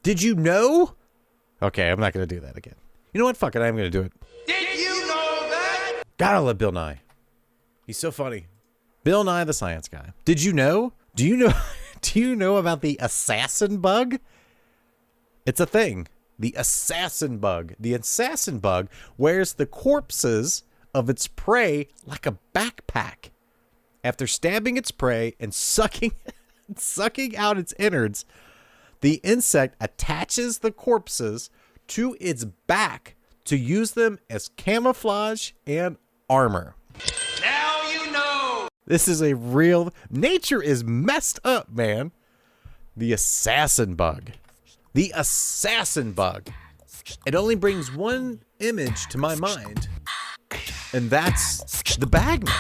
Did you know? Okay, I'm not going to do that again. You know what? Fuck it, I'm going to do it. Did you know that? Gotta love Bill Nye. He's so funny. Bill Nye the Science Guy. Did you know? Do you know? Do you know about the assassin bug? It's a thing. The assassin bug. The assassin bug wears the corpses of its prey like a backpack. After stabbing its prey and sucking out its innards, the insect attaches the corpses to its back to use them as camouflage and armor. Now you know. This is a real... Nature is messed up, man. The assassin bug. The assassin bug. It only brings one image to my mind, and that's the Bagman.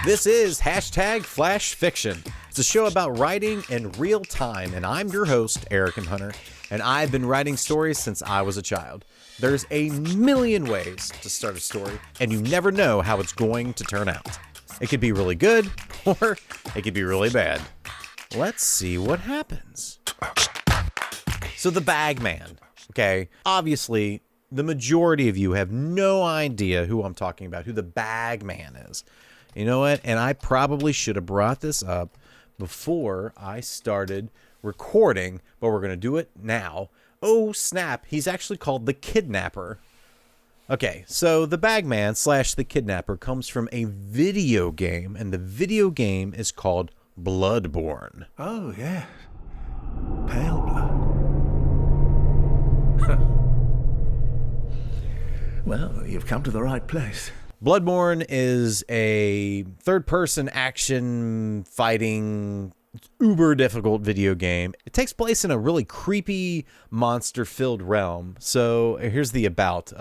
This is hashtag Flash Fiction. It's a show about writing in real time, and I'm your host, Eric M. Hunter, and I've been writing stories since I was a child. There's a million ways to start a story, and you never know how it's going to turn out. It could be really good, or it could be really bad. Let's see what happens. So the Bagman, okay? Obviously, the majority of you have no idea who I'm talking about, who the Bagman is. You know what? And I probably should have brought this up before I started recording, but we're going to do it now. Oh, snap. He's actually called the Kidnapper. Okay, so the Bagman / the Kidnapper comes from a video game, and the video game is called Bloodborne. Oh, yes. Pale blood. Well, you've come to the right place. Bloodborne is a third-person action fighting uber difficult video game. It takes place in a really creepy monster-filled realm. So here's the about.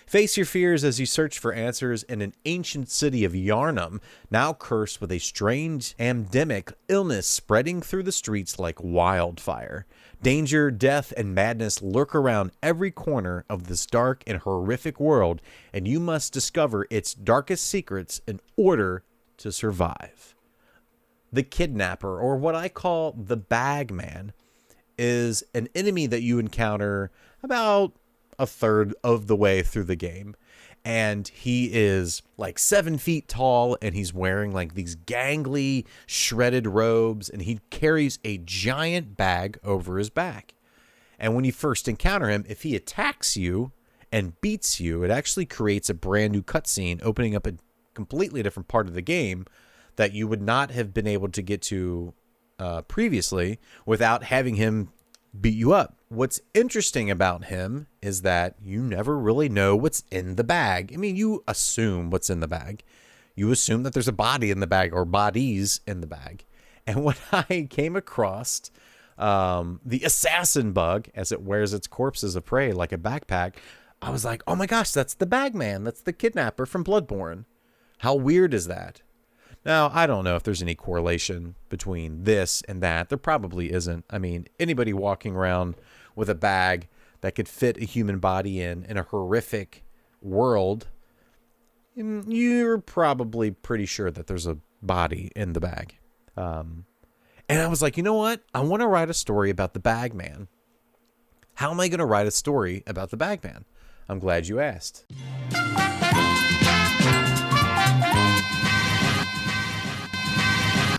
Face your fears as you search for answers in an ancient city of Yharnam, now cursed with a strange endemic illness spreading through the streets like wildfire. Danger, death, and madness lurk around every corner of this dark and horrific world, and you must discover its darkest secrets in order to survive. The Kidnapper, or what I call the Bagman, is an enemy that you encounter about a third of the way through the game. And he is like 7 feet tall, and he's wearing like these gangly, shredded robes, and he carries a giant bag over his back. And when you first encounter him, if he attacks you and beats you, it actually creates a brand new cutscene, opening up a completely different part of the game that you would not have been able to get to previously without having him beat you up. What's interesting about him is that you never really know what's in the bag. I mean, you assume what's in the bag. You assume that there's a body in the bag or bodies in the bag. And when I came across the assassin bug as it wears its corpses of prey like a backpack, I was like, oh my gosh, that's the Bagman. That's the Kidnapper from Bloodborne. How weird is that? Now, I don't know if there's any correlation between this and that. There probably isn't. I mean, anybody walking around with a bag that could fit a human body in a horrific world, you're probably pretty sure that there's a body in the bag. And I was like, you know what? I want to write a story about the Bagman. How am I going to write a story about the Bagman? I'm glad you asked.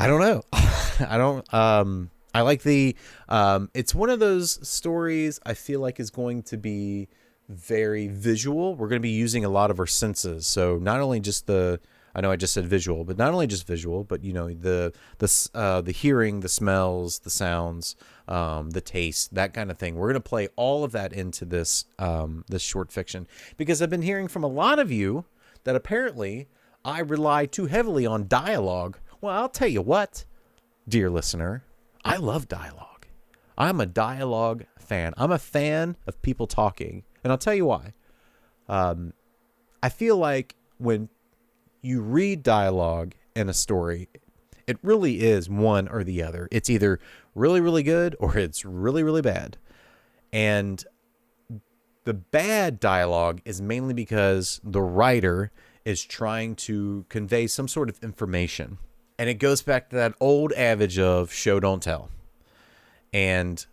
I don't know. I like it's one of those stories I feel like is going to be very visual. We're going to be using a lot of our senses. So not only just I know I just said visual, but not only just visual, but you know, the hearing, the smells, the sounds, the taste, that kind of thing. We're going to play all of that into this short fiction, because I've been hearing from a lot of you that apparently I rely too heavily on dialogue. Well, I'll tell you what, dear listener, I love dialogue. I'm a dialogue fan. I'm a fan of people talking, and I'll tell you why. I feel like when you read dialogue in a story, it really is one or the other. It's either really, really good or it's really, really bad. And the bad dialogue is mainly because the writer is trying to convey some sort of information. And it goes back to that old adage of show, don't tell. And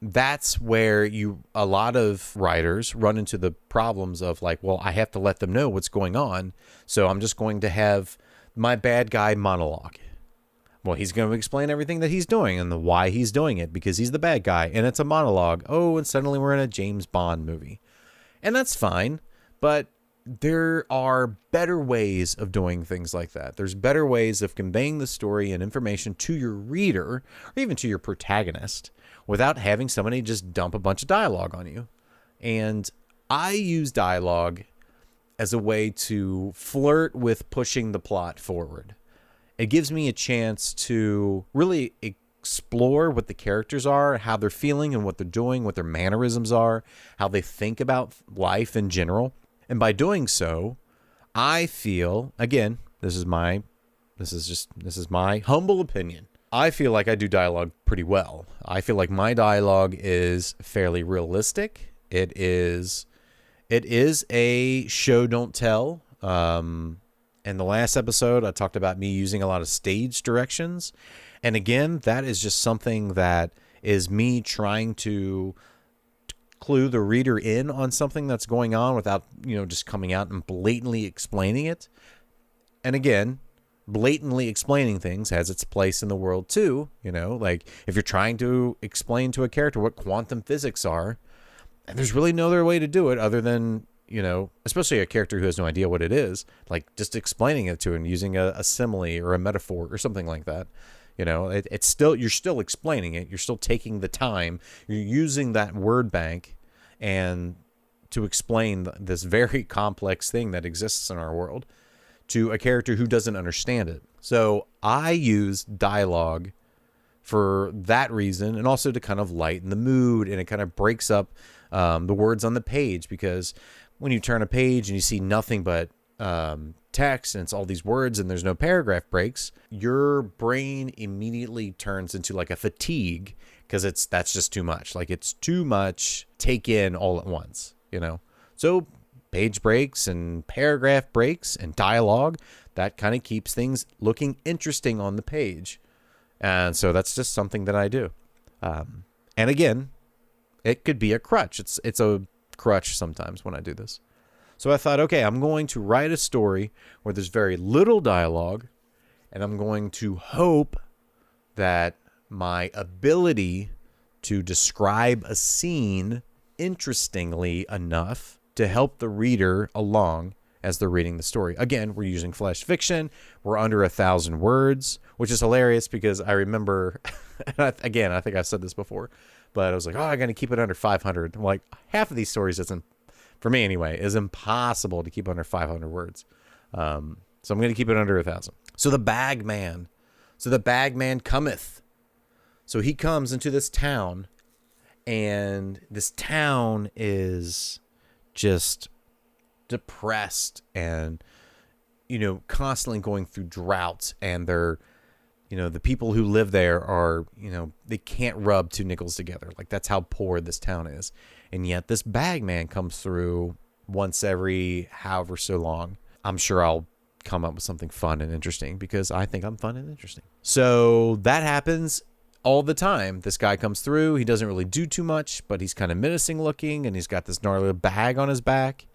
that's where a lot of writers run into the problems of like, well, I have to let them know what's going on. So I'm just going to have my bad guy monologue. Well, he's going to explain everything that he's doing and the why he's doing it because he's the bad guy. And it's a monologue. Oh, and suddenly we're in a James Bond movie. And that's fine. But there are better ways of doing things like that. There's better ways of conveying the story and information to your reader or even to your protagonist without having somebody just dump a bunch of dialogue on you. And I use dialogue as a way to flirt with pushing the plot forward. It gives me a chance to really explore what the characters are, how they're feeling and what they're doing, what their mannerisms are, how they think about life in general. And by doing so, I feel, again, this is my humble opinion. I feel like I do dialogue pretty well. I feel like my dialogue is fairly realistic. It is a show don't tell. In the last episode, I talked about me using a lot of stage directions. And again, that is just something that is me trying to clue the reader in on something that's going on without, just coming out and blatantly explaining it. And again, blatantly explaining things has its place in the world too. Like if you're trying to explain to a character what quantum physics are, and there's really no other way to do it other than, especially a character who has no idea what it is, like just explaining it to him using a simile or a metaphor or something like that. It's still, you're still explaining it. You're still taking the time. You're using that word bank and to explain this very complex thing that exists in our world to a character who doesn't understand it. So I use dialogue for that reason, and also to kind of lighten the mood, and it kind of breaks up the words on the page, because when you turn a page and you see nothing but text and it's all these words and there's no paragraph breaks, your brain immediately turns into like a fatigue, because that's just too much. Like it's too much take in all at once, So page breaks and paragraph breaks and dialogue, that kind of keeps things looking interesting on the page. And so that's just something that I do. And again, it could be a crutch. It's a crutch sometimes when I do this. So I thought, okay, I'm going to write a story where there's very little dialogue, and I'm going to hope that my ability to describe a scene interestingly enough to help the reader along as they're reading the story. Again, we're using flash fiction. We're under 1,000 words, which is hilarious because I remember, again, I think I've said this before, but I was like, oh, I got to keep it under 500. Like half of these stories for me anyway, is impossible to keep under 500 words. So I'm going to keep it under 1,000. So the bagman cometh. So he comes into this town, and this town is just depressed and, constantly going through droughts, and they're, the people who live there are, they can't rub two nickels together. Like that's how poor this town is. And yet this bagman comes through once every however so long. I'm sure I'll come up with something fun and interesting because I think I'm fun and interesting. So that happens all the time. This guy comes through. He doesn't really do too much, but he's kind of menacing looking, and he's got this gnarly bag on his back,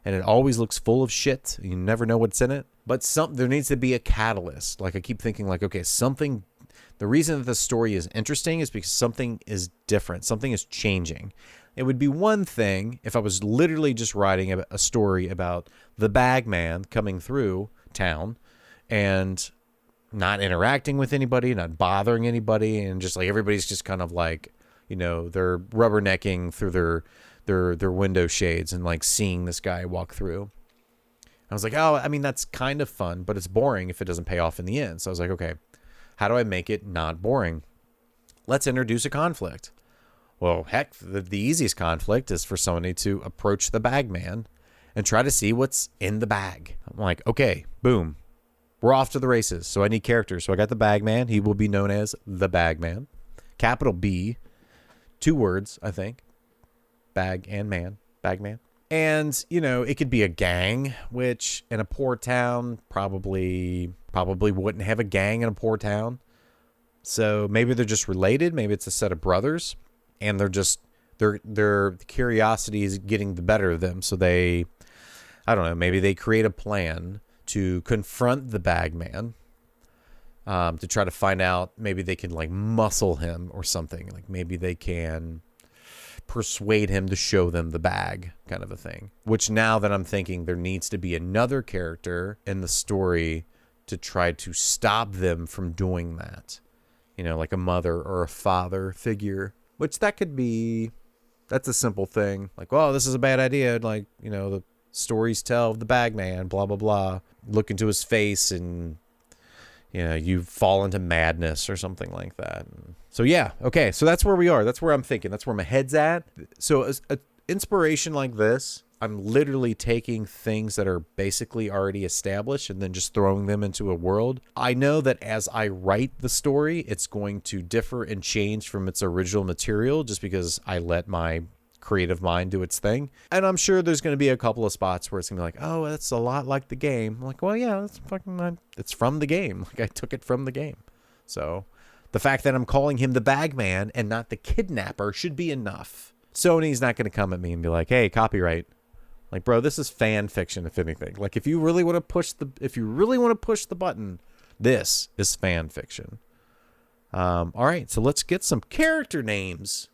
and it always looks full of shit. You never know what's in it. But there needs to be a catalyst. Like I keep thinking like, okay, the reason that the story is interesting is because something is different. Something is changing. It would be one thing if I was literally just writing a story about the bagman coming through town and not interacting with anybody, not bothering anybody, and just like everybody's just kind of like, they're rubbernecking through their window shades and like seeing this guy walk through. I was like, oh, I mean, that's kind of fun, but it's boring if it doesn't pay off in the end. So I was like, okay, how do I make it not boring? Let's introduce a conflict. Well, heck, the easiest conflict is for somebody to approach the bagman and try to see what's in the bag. I'm like, okay, boom. We're off to the races. So I need characters. So I got the bagman. He will be known as the bagman. Capital B. 2 words, I think. Bag and man. Bagman. And, it could be a gang, which in a poor town probably wouldn't have a gang in a poor town. So maybe they're just related. Maybe it's a set of brothers. and they're just their curiosity is getting the better of them. So they, I don't know, maybe they create a plan to confront the Bagman, to try to find out, maybe they can like muscle him or something. Like maybe they can persuade him to show them the bag, kind of a thing. Which now that I'm thinking, there needs to be another character in the story to try to stop them from doing that. You know, like a mother or a father figure, which that could be. That's a simple thing. Like, well, this is a bad idea. Like, you know, the stories tell of the Bagman, blah, blah, blah. Look into his face and, you know, you fall into madness or something like that. So, yeah. Okay. So that's where we are. That's where I'm thinking. That's where my head's at. So an inspiration like this, I'm literally taking things that are basically already established and then just throwing them into a world. I know that as I write the story, it's going to differ and change from its original material just because I let my creative mind do its thing. And I'm sure there's going to be a couple of spots where it's going to be like, oh, that's a lot like the game. I'm like, well, yeah, that's fucking, it's from the game. Like I took it from the game. So the fact that I'm calling him the Bagman and not the kidnapper should be enough. Sony's not going to come at me and be like, hey, copyright. Like, bro, this is fan fiction, if anything. Like, if you really want to push the button, this is fan fiction. All right, so let's get some character names.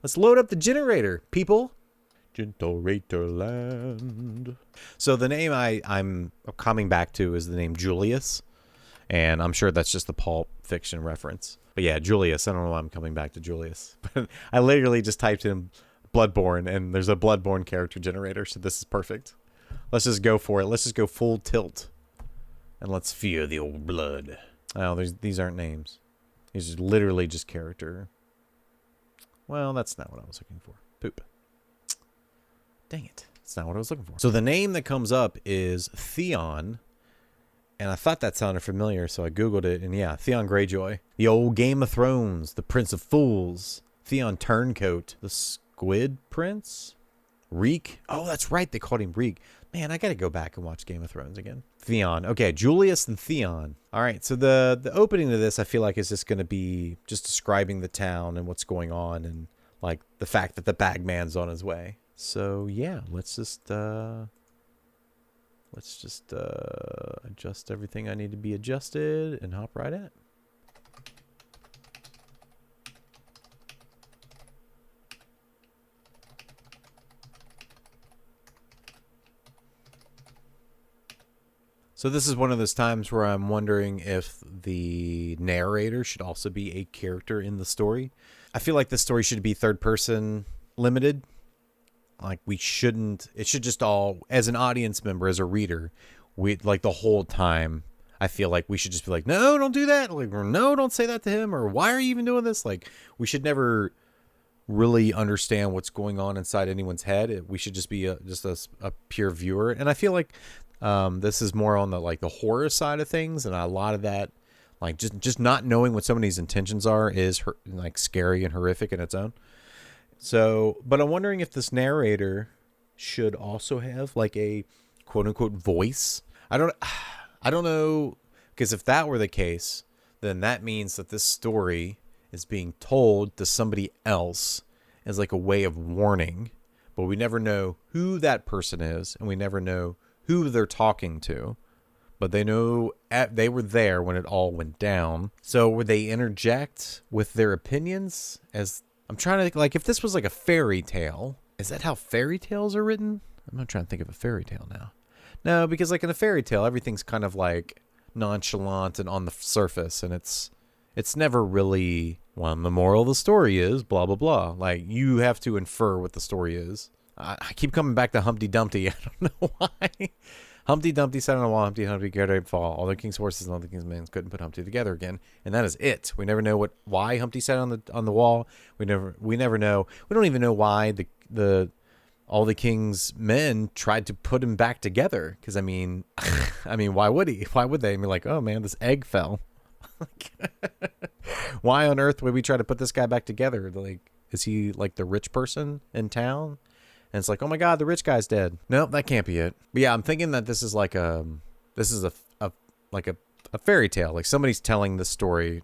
Let's load up the generator, people. Generator land. So the name I'm coming back to is the name Julius, and I'm sure that's just the Pulp Fiction reference. But yeah, Julius. I don't know why I'm coming back to Julius, but I literally just typed in Bloodborne, and there's a Bloodborne character generator, so this is perfect. Let's just go for it. Let's just go full tilt, and let's fear the old blood. Oh, these aren't names. These are literally just character. Well, that's not what I was looking for. Poop. Dang it. That's not what I was looking for. So the name that comes up is Theon, and I thought that sounded familiar, so I Googled it, and yeah, Theon Greyjoy. The old Game of Thrones, the Prince of Fools, Theon Turncoat, the Squid Prince? Reek? Oh, that's right. They called him Reek. Man, I got to go back and watch Game of Thrones again. Theon. Okay, Julius and Theon. All right, so the opening to this, I feel like, is just going to be just describing the town and what's going on and, like, the fact that the Bagman's on his way. So, yeah, let's just adjust everything I need to be adjusted and hop right at it. So this is one of those times where I'm wondering if the narrator should also be a character in the story. I feel like the story should be third person limited. Like it should just all, as an audience member, as a reader, we like the whole time, I feel like we should just be like, no, don't do that. Like, or no, don't say that to him. Or why are you even doing this? Like, we should never really understand what's going on inside anyone's head. We should just be a pure viewer. And I feel like this is more on the horror side of things, and a lot of that, like just not knowing what somebody's intentions are is like scary and horrific in its own. So, but I'm wondering if this narrator should also have like a quote unquote voice. I don't know, because if that were the case, then that means that this story is being told to somebody else as like a way of warning, but we never know who that person is, and we never know who they're talking to, but they know they were there when it all went down. So would they interject with their opinions? As I'm trying to think, like, if this was like a fairy tale, is that how fairy tales are written? I'm not trying to think of a fairy tale now. No, because like in a fairy tale, everything's kind of like nonchalant and on the surface, and it's never really, well, the moral of the story is blah blah blah. Like, you have to infer what the story is. I keep coming back to Humpty Dumpty. I don't know why. Humpty Dumpty sat on a wall. Humpty Dumpty got ready to fall. All the king's horses and all the king's men couldn't put Humpty together again, and that is it. We never know why Humpty sat on the wall. We never know. We don't even know why all the king's men tried to put him back together. Because I mean, why would he? Why would they? I mean, like, oh man, this egg fell. Why on earth would we try to put this guy back together? Like, is he like the rich person in town? And it's like, oh my God, the rich guy's dead. No, that can't be it. But yeah, I'm thinking that this is like a fairy tale. Like somebody's telling the story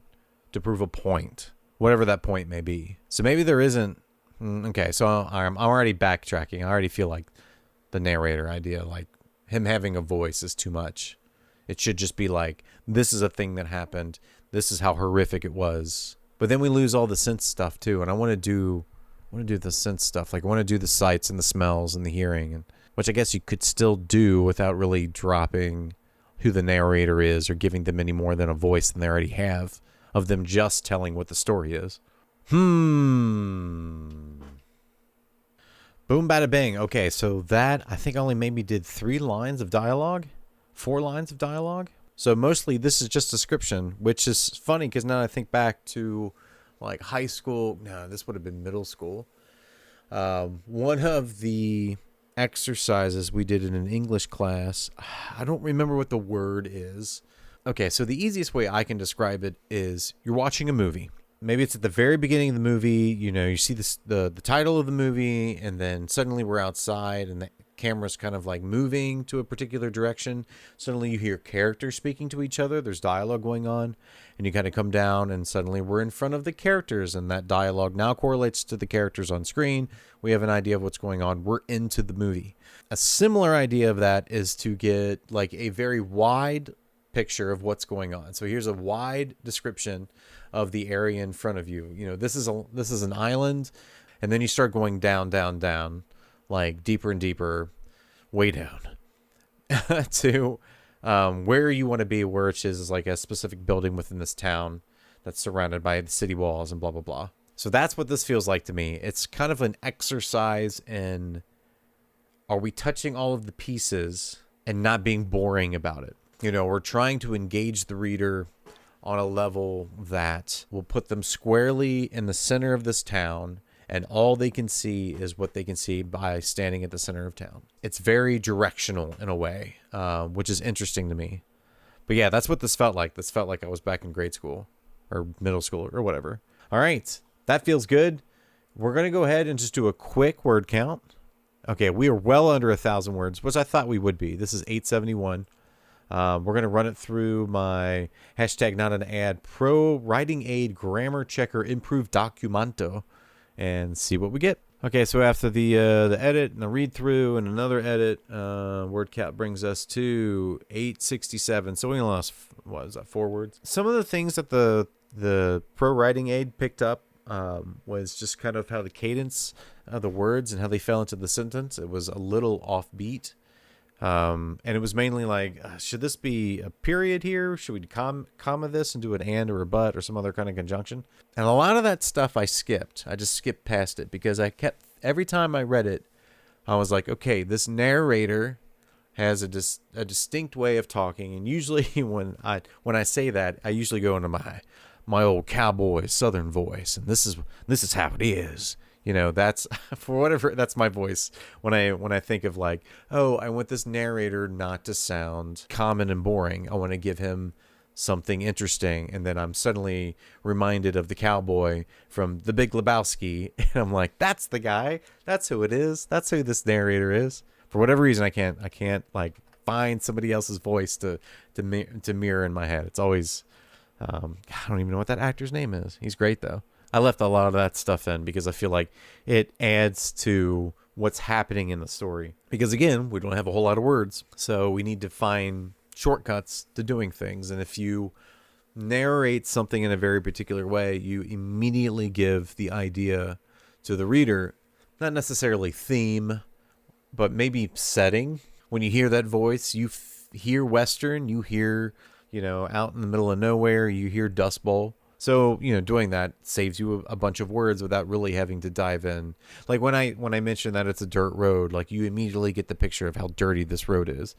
to prove a point, whatever that point may be. So maybe there isn't. Okay, so I'm already backtracking. I already feel like the narrator idea, like him having a voice, is too much. It should just be like, this is a thing that happened. This is how horrific it was. But then we lose all the sense stuff too, and I want to do the sense stuff. Like I want to do the sights and the smells and the hearing, and which I guess you could still do without really dropping who the narrator is or giving them any more than a voice than they already have of them just telling what the story is. Boom, bada bing. Okay, so that I think only maybe did 4 lines of dialogue. So mostly this is just description, which is funny because now I think back to like high school. No, this would have been middle school. One of the exercises we did in an English class, I don't remember what the word is. Okay, so the easiest way I can describe it is you're watching a movie. Maybe it's at the very beginning of the movie, you see the title of the movie, and then suddenly we're outside and the camera's kind of like moving to a particular direction. Suddenly you hear characters speaking to each other. There's dialogue going on, and you kind of come down and suddenly we're in front of the characters, and that dialogue now correlates to the characters on screen. We have an idea of what's going on. We're into the movie. A similar idea of that is to get like a very wide picture of what's going on. So here's a wide description of the area in front of you. This is an island, and then you start going down, like deeper and deeper, way down to where you want to be, which is like a specific building within this town that's surrounded by the city walls and blah, blah, blah. So that's what this feels like to me. It's kind of an exercise in, are we touching all of the pieces and not being boring about it? We're trying to engage the reader on a level that will put them squarely in the center of this town, and all they can see is what they can see by standing at the center of town. It's very directional in a way, which is interesting to me. But yeah, that's what this felt like. This felt like I was back in grade school or middle school or whatever. All right, that feels good. We're going to go ahead and just do a quick word count. Okay, we are well under 1,000 words, which I thought we would be. This is 871. We're going to run it through my hashtag not an ad pro writing aid grammar checker improved documento and see what we get. Okay, so after the edit and the read through and another edit, word count brings us to 867. So we only lost, what was that, 4 words? Some of the things that the pro writing aid picked up was just kind of how the cadence of the words and how they fell into the sentence. It was a little offbeat. And it was mainly like, should this be a period here? Should we comma this and do an and or a but or some other kind of conjunction? And a lot of that stuff I skipped. I just skipped past it because every time I read it, I was like, okay, this narrator has a distinct way of talking. And usually when I say that, I usually go into my old cowboy Southern voice. And this is how it is. That's for whatever, that's my voice when I think of like, oh, I want this narrator not to sound common and boring. I want to give him something interesting. And then I'm suddenly reminded of the cowboy from The Big Lebowski. And I'm like, that's the guy. That's who it is. That's who this narrator is. For whatever reason, I can't like find somebody else's voice to mirror in my head. It's always, I don't even know what that actor's name is. He's great though. I left a lot of that stuff in because I feel like it adds to what's happening in the story. Because again, we don't have a whole lot of words, so we need to find shortcuts to doing things. And if you narrate something in a very particular way, you immediately give the idea to the reader, not necessarily theme, but maybe setting. When you hear that voice, you hear Western, you hear, out in the middle of nowhere, you hear Dust Bowl. So, doing that saves you a bunch of words without really having to dive in. Like when I mention that it's a dirt road, like you immediately get the picture of how dirty this road is.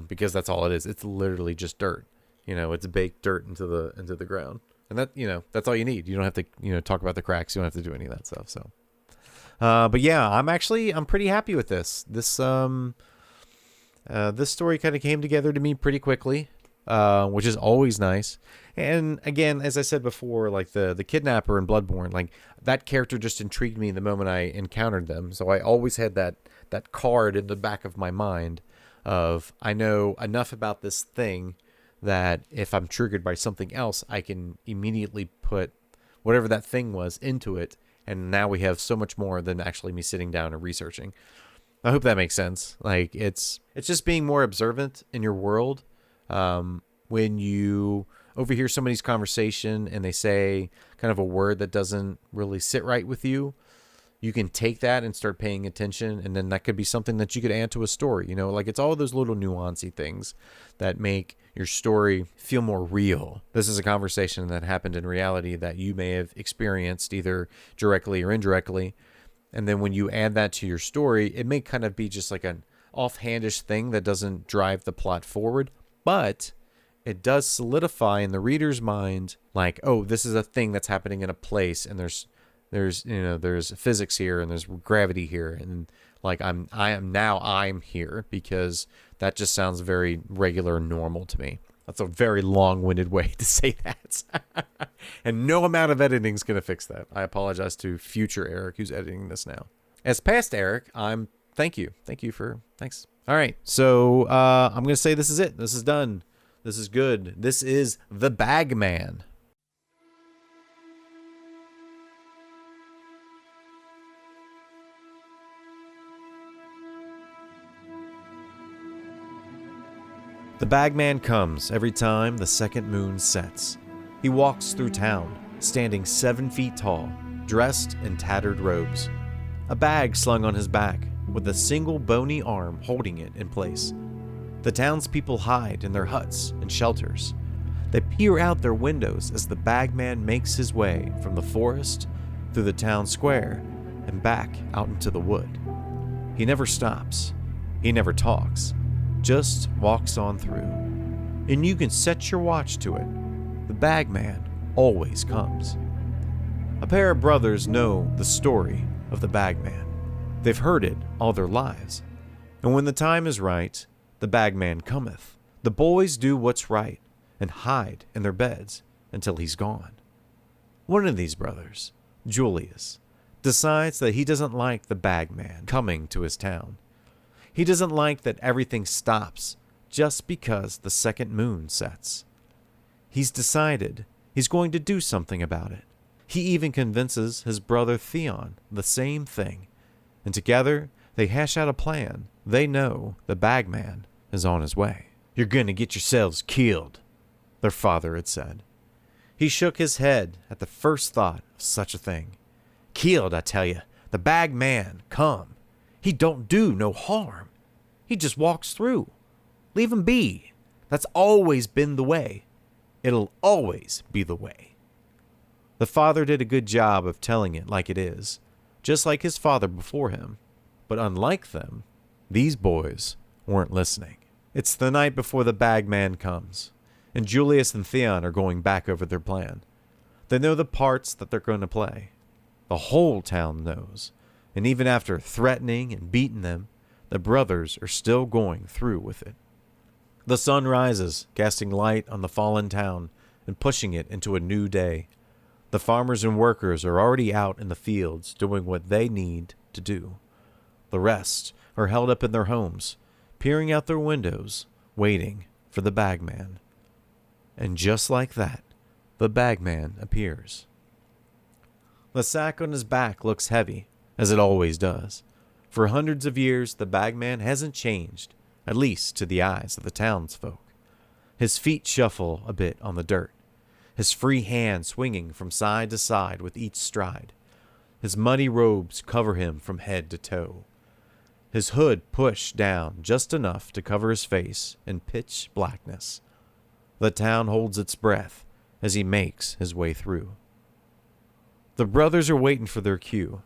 Because that's all it is. It's literally just dirt. It's baked dirt into the ground. And that, that's all you need. You don't have to, talk about the cracks. You don't have to do any of that stuff. So, but yeah, I'm pretty happy with this. This story kind of came together to me pretty quickly. Which is always nice. And again, as I said before, like the kidnapper in Bloodborne, like that character just intrigued me the moment I encountered them. So I always had that card in the back of my mind of, I know enough about this thing that if I'm triggered by something else, I can immediately put whatever that thing was into it. And now we have so much more than actually me sitting down and researching. I hope that makes sense. Like it's just being more observant in your world. When you overhear somebody's conversation and they say kind of a word that doesn't really sit right with you, you can take that and start paying attention. And then that could be something that you could add to a story. You know, like it's all those little nuancy things that make your story feel more real. This is a conversation that happened in reality that you may have experienced either directly or indirectly. And then when you add that to your story, it may kind of be just like an offhandish thing that doesn't drive the plot forward, but it does solidify in the reader's mind, like, oh, this is a thing that's happening in a place, and there's physics here, and there's gravity here, and like I'm here, because that just sounds very regular and normal to me. That's a very long-winded way to say that. And no amount of editing is going to fix that. I apologize to future Eric who's editing this now. As past Eric, thank you. Thanks. All right. So I'm going to say this is it. This is done. This is good. This is The Bagman. The Bagman comes every time the second moon sets. He walks through town, standing 7 feet tall, dressed in tattered robes. A bag slung on his back, with a single bony arm holding it in place. The townspeople hide in their huts and shelters. They peer out their windows as the Bagman makes his way from the forest through the town square and back out into the wood. He never stops. He never talks. Just walks on through. And you can set your watch to it. The Bagman always comes. A pair of brothers know the story of the Bagman. They've heard it all their lives. And when the time is right, the Bagman cometh. The boys do what's right and hide in their beds until he's gone. One of these brothers, Julius, decides that he doesn't like the Bagman coming to his town. He doesn't like that everything stops just because the second moon sets. He's decided he's going to do something about it. He even convinces his brother Theon the same thing, and together they hash out a plan. They know the Bagman is on his way. "You're gonna get yourselves killed," their father had said. He shook his head at the first thought of such a thing. "Killed, I tell you. The Bagman come. He don't do no harm. He just walks through. Leave him be. That's always been the way. It'll always be the way." The father did a good job of telling it like it is, just like his father before him. But unlike them, these boys weren't listening. It's the night before the Bagman comes, and Julius and Theon are going back over their plan. They know the parts that they're going to play. The whole town knows, and even after threatening and beating them, the brothers are still going through with it. The sun rises, casting light on the fallen town and pushing it into a new day. The farmers and workers are already out in the fields doing what they need to do. The rest are held up in their homes, peering out their windows, waiting for the Bagman. And just like that, the Bagman appears. The sack on his back looks heavy, as it always does. For hundreds of years, the Bagman hasn't changed, at least to the eyes of the townsfolk. His feet shuffle a bit on the dirt, his free hand swinging from side to side with each stride. His muddy robes cover him from head to toe. His hood pushed down just enough to cover his face in pitch blackness. The town holds its breath as he makes his way through. The brothers are waiting for their cue.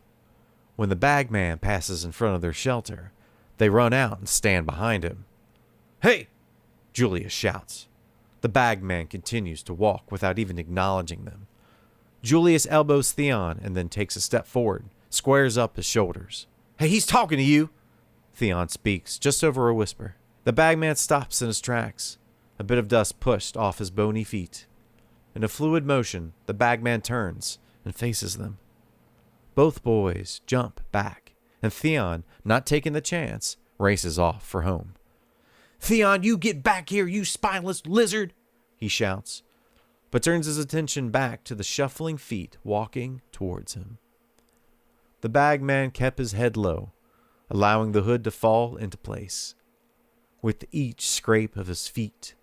When the Bagman passes in front of their shelter, they run out and stand behind him. "Hey!" Julius shouts. The Bagman continues to walk without even acknowledging them. Julius elbows Theon and then takes a step forward, squares up his shoulders. "Hey, he's talking to you!" Theon speaks, just over a whisper. The Bagman stops in his tracks, a bit of dust pushed off his bony feet. In a fluid motion, the Bagman turns and faces them. Both boys jump back, and Theon, not taking the chance, races off for home. "Theon, you get back here, you spineless lizard!" he shouts. but turns his attention back to the shuffling feet walking towards him. The bagman kept his head low, allowing the hood to fall into place. With each scrape of his feet,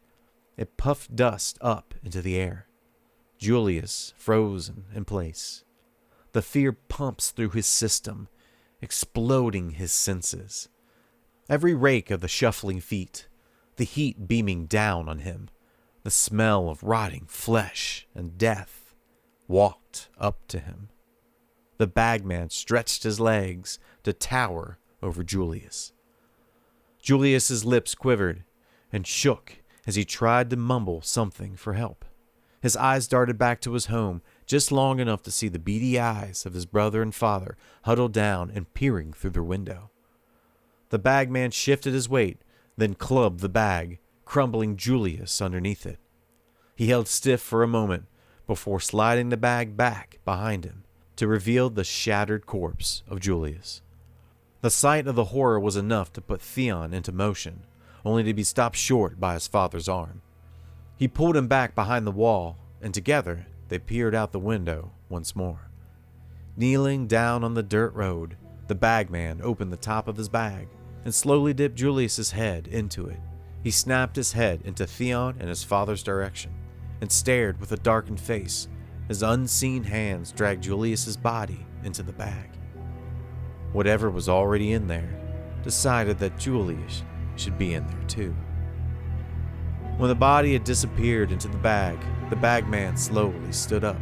it puffed dust up into the air. Julius frozen in place. The fear pumps through his system, exploding his senses. Every rake of the shuffling feet, the heat beaming down on him, the smell of rotting flesh and death, walked up to him. The bagman stretched his legs to tower over Julius. Julius's lips quivered and shook as he tried to mumble something for help. His eyes darted back to his home, just long enough to see the beady eyes of his brother and father huddled down and peering through their window. The bagman shifted his weight, then clubbed the bag, crumbling Julius underneath it. He held stiff for a moment before sliding the bag back behind him to reveal the shattered corpse of Julius. The sight of the horror was enough to put Theon into motion, only to be stopped short by his father's arm. He pulled him back behind the wall, and together they peered out the window once more. Kneeling down on the dirt road, the bagman opened the top of his bag and slowly dipped Julius's head into it. He snapped his head into Theon and his father's direction and stared with a darkened face as unseen hands dragged Julius's body into the bag. Whatever was already in there decided that Julius should be in there too. When the body had disappeared into the bagman slowly stood up,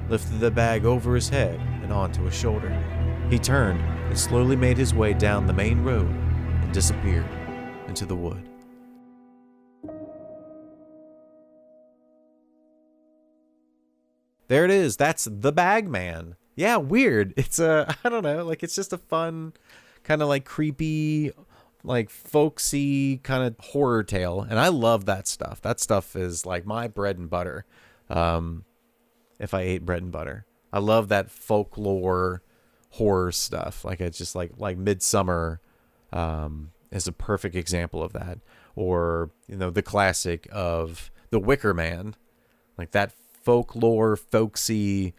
lifted the bag over his head and onto his shoulder. He turned and slowly made his way down the main road and disappeared into the wood. There it is. That's The Bagman. Yeah, weird. It's I don't know, like it's just a fun, kind of like creepy, like folksy kind of horror tale, and I love that stuff. That stuff is like my bread and butter. If I ate bread and butter, I love that folklore horror stuff. Like it's just like Midsummer is a perfect example of that, or the classic of The Wicker Man, like that folklore, folksy.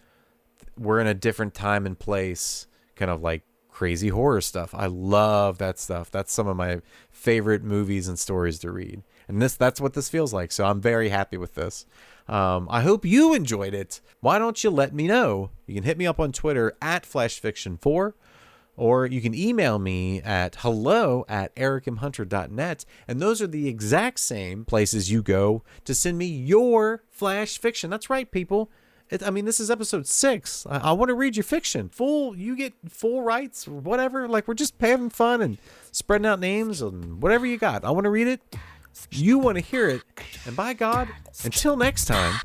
We're in a different time and place, kind of like crazy horror stuff. I love that stuff. That's some of my favorite movies and stories to read. And that's what this feels like. So I'm very happy with this. I hope you enjoyed it. Why don't you let me know? You can hit me up on Twitter at FlashFiction4, or you can email me at hello@ericmhunter.net. And those are the exact same places you go to send me your Flash fiction. That's right, people. This is episode 6. I want to read your fiction. You get full rights or whatever. Like, we're just having fun and spreading out names and whatever you got. I want to read it. You want to hear it. And by God, until next time.